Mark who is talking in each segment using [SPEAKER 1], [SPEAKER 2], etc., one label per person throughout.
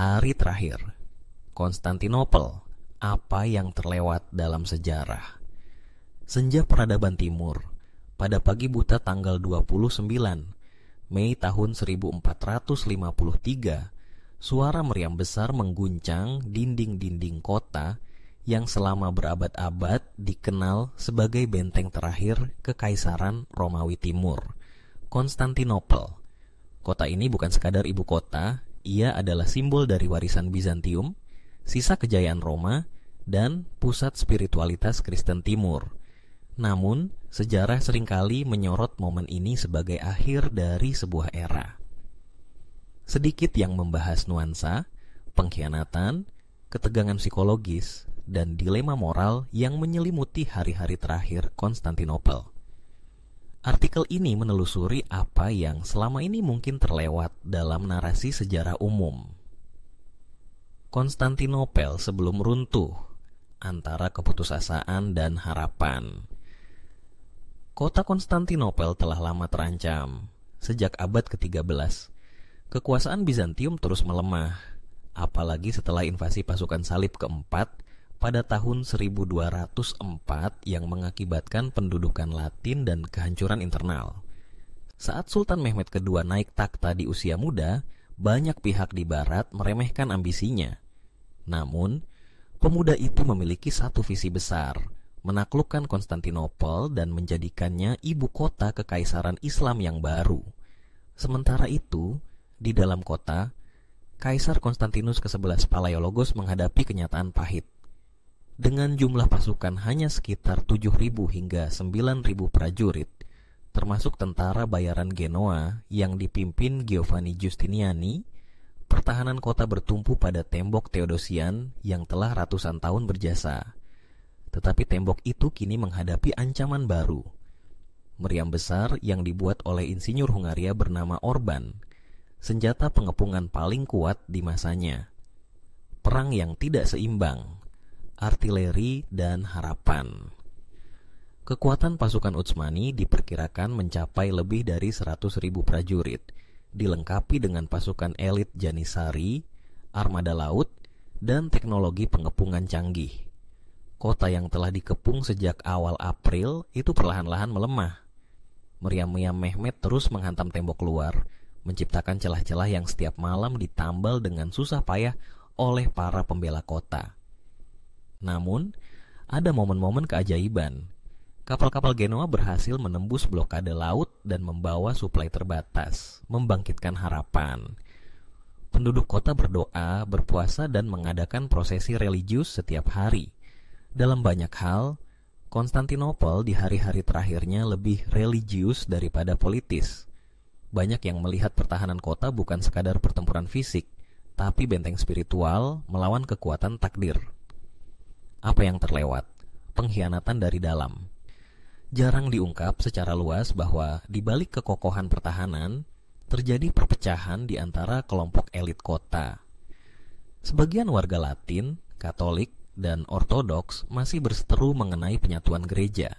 [SPEAKER 1] Hari terakhir, Konstantinopel, apa yang terlewat dalam sejarah? Senja peradaban timur, pada pagi buta tanggal 29 Mei tahun 1453, suara meriam besar mengguncang dinding-dinding kota yang selama berabad-abad dikenal sebagai benteng terakhir Kekaisaran Romawi Timur, Konstantinopel. Kota ini bukan sekadar ibu kota, ia adalah simbol dari warisan Bizantium, sisa kejayaan Roma, dan pusat spiritualitas Kristen Timur. Namun, sejarah seringkali menyorot momen ini sebagai akhir dari sebuah era. Sedikit yang membahas nuansa, pengkhianatan, ketegangan psikologis, dan dilema moral yang menyelimuti hari-hari terakhir Konstantinopel. Artikel ini menelusuri apa yang selama ini mungkin terlewat dalam narasi sejarah umum. Konstantinopel sebelum runtuh, antara keputusasaan dan harapan. Kota Konstantinopel telah lama terancam. Sejak abad ke-13, kekuasaan Bizantium terus melemah, apalagi setelah invasi pasukan salib keempat pada tahun 1204 yang mengakibatkan pendudukan Latin dan kehancuran internal. Saat Sultan Mehmed II naik takhta di usia muda, banyak pihak di barat meremehkan ambisinya. Namun, pemuda itu memiliki satu visi besar, menaklukkan Konstantinopel dan menjadikannya ibu kota kekaisaran Islam yang baru. Sementara itu, di dalam kota, Kaisar Konstantinus ke-11 Palaiologos menghadapi kenyataan pahit. Dengan jumlah pasukan hanya sekitar 7.000 hingga 9.000 prajurit, termasuk tentara bayaran Genoa yang dipimpin Giovanni Giustiniani, pertahanan kota bertumpu pada tembok Theodosian yang telah ratusan tahun berjasa. Tetapi tembok itu kini menghadapi ancaman baru. Meriam besar yang dibuat oleh insinyur Hungaria bernama Orban, senjata pengepungan paling kuat di masanya. Perang yang tidak seimbang, artileri dan harapan. Kekuatan pasukan Utsmani diperkirakan mencapai lebih dari 100.000 prajurit, dilengkapi dengan pasukan elit Janissary, armada laut, dan teknologi pengepungan canggih. Kota yang telah dikepung sejak awal April itu perlahan-lahan melemah. Meriam-meriam Mehmed terus menghantam tembok luar, menciptakan celah-celah yang setiap malam ditambal dengan susah payah oleh para pembela kota. Namun, ada momen-momen keajaiban. Kapal-kapal Genoa berhasil menembus blokade laut dan membawa suplai terbatas, membangkitkan harapan. Penduduk kota berdoa, berpuasa, dan mengadakan prosesi religius setiap hari. Dalam banyak hal, Konstantinopel di hari-hari terakhirnya lebih religius daripada politis. Banyak yang melihat pertahanan kota bukan sekadar pertempuran fisik, tapi benteng spiritual melawan kekuatan takdir. Apa yang terlewat? Pengkhianatan dari dalam. Jarang diungkap secara luas bahwa di balik kekokohan pertahanan terjadi perpecahan di antara kelompok elit kota. Sebagian warga Latin, Katolik, dan Ortodoks masih berseteru mengenai penyatuan gereja.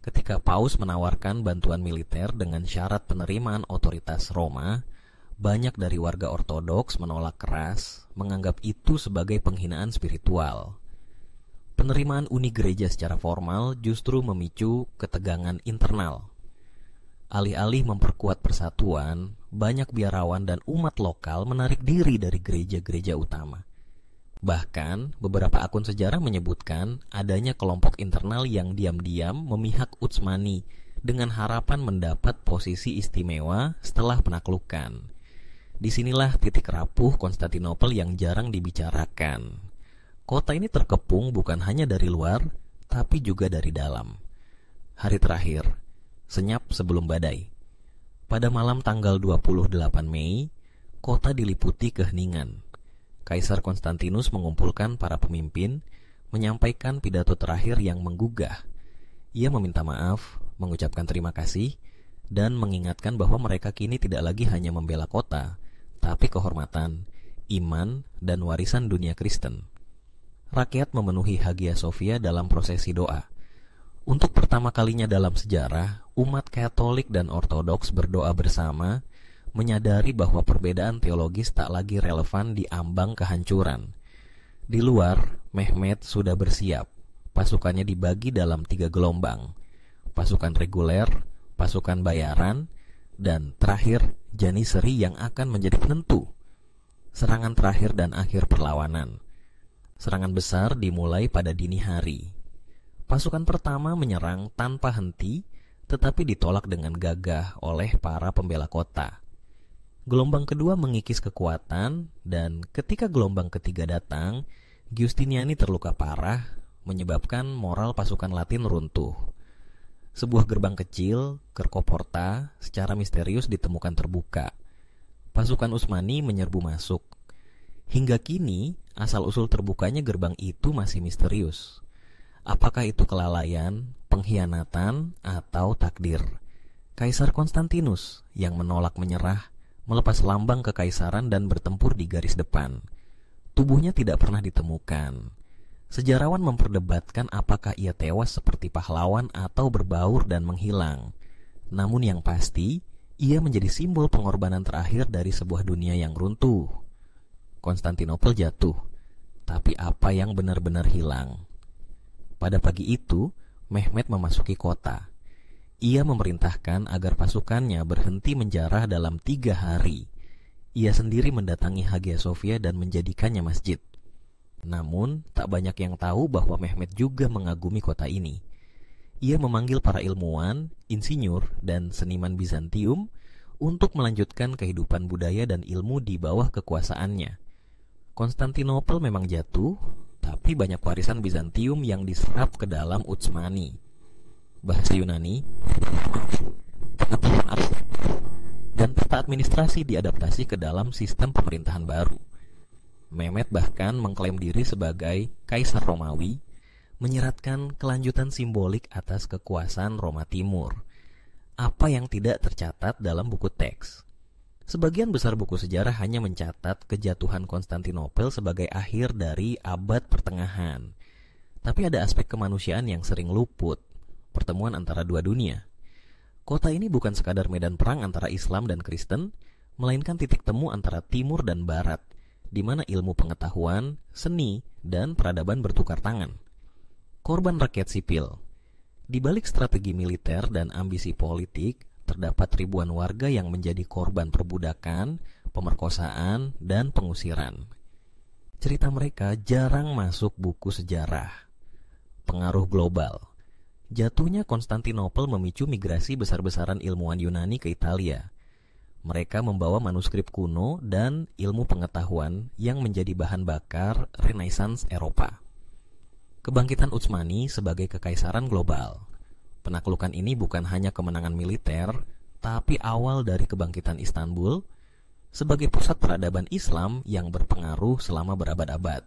[SPEAKER 1] Ketika Paus menawarkan bantuan militer dengan syarat penerimaan otoritas Roma, banyak dari warga Ortodoks menolak keras, menganggap itu sebagai penghinaan spiritual. Penerimaan uni gereja secara formal justru memicu ketegangan internal. Alih-alih memperkuat persatuan, banyak biarawan dan umat lokal menarik diri dari gereja-gereja utama. Bahkan, beberapa akun sejarah menyebutkan adanya kelompok internal yang diam-diam memihak Utsmani dengan harapan mendapat posisi istimewa setelah penaklukan. Disinilah titik rapuh Konstantinopel yang jarang dibicarakan. Kota ini terkepung bukan hanya dari luar, tapi juga dari dalam. Hari terakhir, senyap sebelum badai. Pada malam tanggal 28 Mei, kota diliputi keheningan. Kaisar Konstantinus mengumpulkan para pemimpin, menyampaikan pidato terakhir yang menggugah. Ia meminta maaf, mengucapkan terima kasih, dan mengingatkan bahwa mereka kini tidak lagi hanya membela kota, tapi kehormatan, iman, dan warisan dunia Kristen. Rakyat memenuhi Hagia Sophia dalam prosesi doa. Untuk pertama kalinya dalam sejarah, umat Katolik dan Ortodoks berdoa bersama, menyadari bahwa perbedaan teologis tak lagi relevan di ambang kehancuran. Di luar, Mehmet sudah bersiap. Pasukannya dibagi dalam 3 gelombang. Pasukan reguler, pasukan bayaran, dan terakhir Janissary yang akan menjadi penentu. Serangan terakhir dan akhir perlawanan. Serangan besar dimulai pada dini hari. Pasukan pertama menyerang tanpa henti, tetapi ditolak dengan gagah oleh para pembela kota. Gelombang kedua mengikis kekuatan, dan ketika gelombang ketiga datang, Giustiniani terluka parah, menyebabkan moral pasukan Latin runtuh. Sebuah gerbang kecil, Kerkoporta, secara misterius ditemukan terbuka. Pasukan Utsmani menyerbu masuk. Hingga kini, asal-usul terbukanya gerbang itu masih misterius. Apakah itu kelalaian, pengkhianatan, atau takdir? Kaisar Konstantinus yang menolak menyerah, melepas lambang kekaisaran dan bertempur di garis depan. Tubuhnya tidak pernah ditemukan. Sejarawan memperdebatkan apakah ia tewas seperti pahlawan atau berbaur dan menghilang. Namun yang pasti, ia menjadi simbol pengorbanan terakhir dari sebuah dunia yang runtuh. Konstantinopel jatuh, tapi apa yang benar-benar hilang? Pada pagi itu, Mehmet memasuki kota. Ia memerintahkan agar pasukannya berhenti menjarah dalam 3 hari. Ia sendiri mendatangi Hagia Sophia dan menjadikannya masjid. Namun, tak banyak yang tahu bahwa Mehmet juga mengagumi kota ini. Ia memanggil para ilmuwan, insinyur, dan seniman Bizantium untuk melanjutkan kehidupan budaya dan ilmu di bawah kekuasaannya. Konstantinopel memang jatuh, tapi banyak warisan Bizantium yang diserap ke dalam Utsmani. Bahasa Yunani, dan tata administrasi diadaptasi ke dalam sistem pemerintahan baru. Mehmet bahkan mengklaim diri sebagai Kaisar Romawi, menyeratkan kelanjutan simbolik atas kekuasaan Roma Timur, apa yang tidak tercatat dalam buku teks. Sebagian besar buku sejarah hanya mencatat kejatuhan Konstantinopel sebagai akhir dari abad pertengahan. Tapi ada aspek kemanusiaan yang sering luput, pertemuan antara dua dunia. Kota ini bukan sekadar medan perang antara Islam dan Kristen, melainkan titik temu antara Timur dan Barat, di mana ilmu pengetahuan, seni, dan peradaban bertukar tangan. Korban rakyat sipil. Di balik strategi militer dan ambisi politik, terdapat ribuan warga yang menjadi korban perbudakan, pemerkosaan, dan pengusiran. Cerita mereka jarang masuk buku sejarah. Pengaruh global. Jatuhnya Konstantinopel memicu migrasi besar-besaran ilmuwan Yunani ke Italia. Mereka membawa manuskrip kuno dan ilmu pengetahuan yang menjadi bahan bakar Renaissance Eropa. Kebangkitan Utsmani sebagai kekaisaran global. Penaklukan ini bukan hanya kemenangan militer, tapi awal dari kebangkitan Istanbul sebagai pusat peradaban Islam yang berpengaruh selama berabad-abad.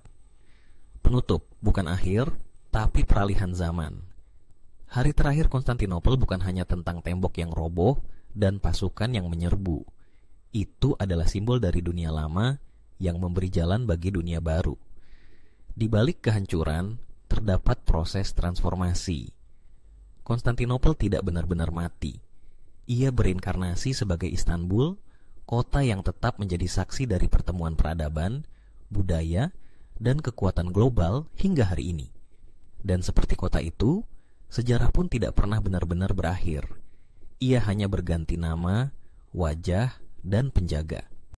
[SPEAKER 1] Penutup, bukan akhir, tapi peralihan zaman. Hari terakhir Konstantinopel bukan hanya tentang tembok yang roboh dan pasukan yang menyerbu. Itu adalah simbol dari dunia lama yang memberi jalan bagi dunia baru. Di balik kehancuran, terdapat proses transformasi. Konstantinopel tidak benar-benar mati. Ia berinkarnasi sebagai Istanbul, kota yang tetap menjadi saksi dari pertemuan peradaban, budaya, dan kekuatan global hingga hari ini. Dan seperti kota itu, sejarah pun tidak pernah benar-benar berakhir. Ia hanya berganti nama, wajah, dan penjaga.